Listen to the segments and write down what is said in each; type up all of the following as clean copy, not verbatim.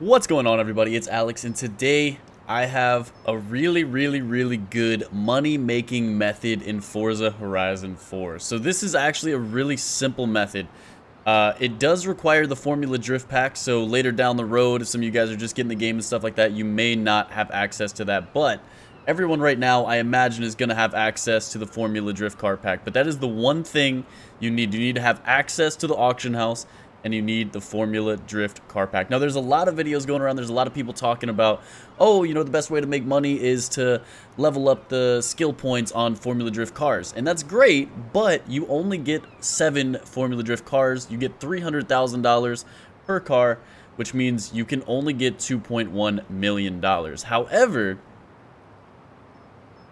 What's going on, everybody? It's Alex, and today I have a really good money-making method in Forza Horizon 4. So this is actually a really simple method. It does require the Formula Drift Pack, so later down the road, if some of you guys are just getting the game and stuff like that, you may not have access to that. But everyone right now, I imagine, is going to have access to the Formula Drift Car Pack. But that is the one thing you need. You need to have access to the auction house, and you need the Formula Drift Car Pack. Now, there's a lot of videos going around. There's a lot of people talking about, oh, you know, the best way to make money is to level up the skill points on Formula Drift cars. And that's great, but you only get 7 Formula Drift cars. You get $300,000 per car, which means you can only get $2.1 million. However,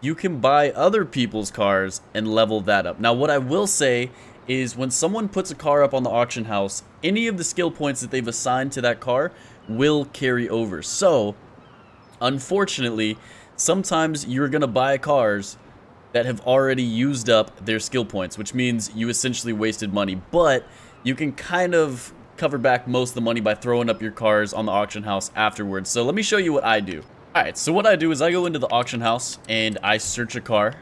you can buy other people's cars and level that up. Now, what I will say is when someone puts a car up on the auction house, any of the skill points that they've assigned to that car will carry over. So, unfortunately, sometimes you're going to buy cars that have already used up their skill points, which means you essentially wasted money. But you can kind of cover back most of the money by throwing up your cars on the auction house afterwards. So let me show you what I do. Alright, so what I do is I go into the auction house and I search a car.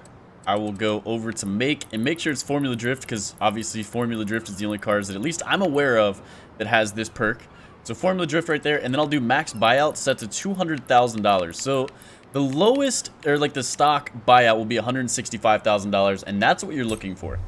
I will go over to make sure it's Formula Drift, because obviously Formula Drift is the only cars that at least I'm aware of that has this perk. So Formula Drift right there, and then I'll do max buyout set to $200,000. So the lowest, or like the stock buyout, will be $165,000, and that's what you're looking for.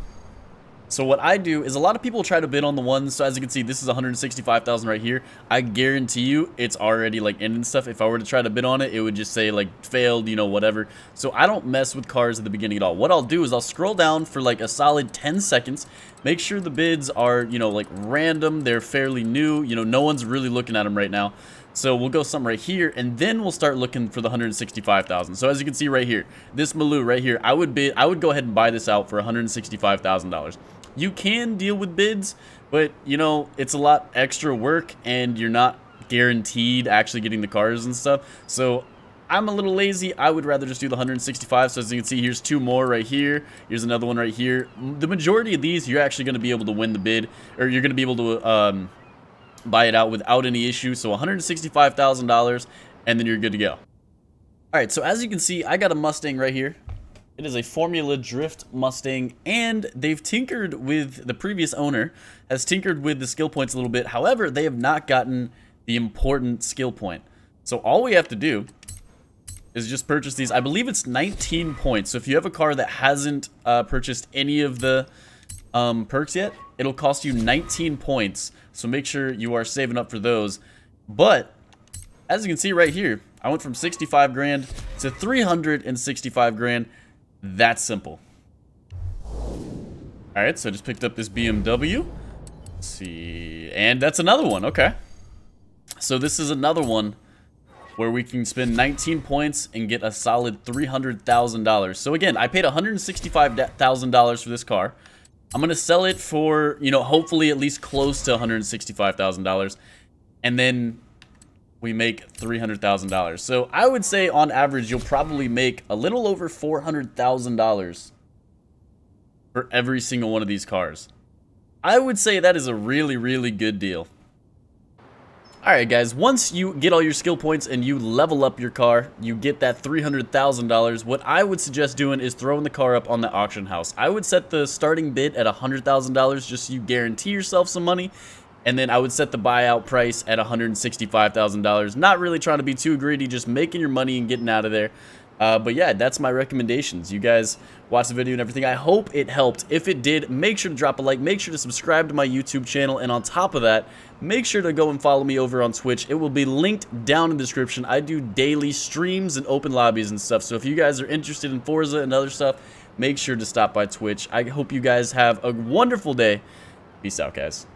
So what I do is a lot of people try to bid on the ones. So as you can see, this is $165,000 right here. I guarantee you it's already like in and stuff. If I were to try to bid on it, it would just say like failed, you know, whatever. So I don't mess with cars at the beginning at all. What I'll do is I'll scroll down for like a solid 10 seconds, make sure the bids are, you know, like random, they're fairly new, you know, no one's really looking at them right now. So we'll go something right here, and then we'll start looking for the $165,000. So as you can see right here, this Maloo right here, I would go ahead and buy this out for $165,000. You can deal with bids, but, you know, it's a lot extra work, and you're not guaranteed actually getting the cars and stuff. So I'm a little lazy. I would rather just do the 165. So as you can see, here's 2 more right here. Here's another one right here. The majority of these, you're actually going to be able to win the bid, or you're going to be able to buy it out without any issue. So $165,000, and then you're good to go. All right, so as you can see, I got a Mustang right here. It is a Formula Drift Mustang, and they've tinkered with, the previous owner has tinkered with the skill points a little bit. However, they have not gotten the important skill point. So all we have to do is just purchase these. I believe it's 19 points. So if you have a car that hasn't purchased any of the perks yet, it'll cost you 19 points. So make sure you are saving up for those. But as you can see right here, I went from 65 grand to 365 grand. That's simple. Alright, so I just picked up this BMW. Let's see. And that's another one. Okay. So this is another one where we can spend 19 points and get a solid $300,000. So again, I paid $165,000 for this car. I'm going to sell it for, you know, hopefully at least close to $165,000. And then we make $300,000. So I would say on average, you'll probably make a little over $400,000 for every single one of these cars. I would say that is a really good deal. Alright guys, once you get all your skill points and you level up your car, you get that $300,000, what I would suggest doing is throwing the car up on the auction house. I would set the starting bid at $100,000 just so you guarantee yourself some money. And then I would set the buyout price at $165,000. Not really trying to be too greedy, just making your money and getting out of there. But yeah, that's my recommendations. You guys watch the video and everything. I hope it helped. If it did, make sure to drop a like. Make sure to subscribe to my YouTube channel. And on top of that, make sure to go and follow me over on Twitch. It will be linked down in the description. I do daily streams and open lobbies and stuff. So if you guys are interested in Forza and other stuff, make sure to stop by Twitch. I hope you guys have a wonderful day. Peace out, guys.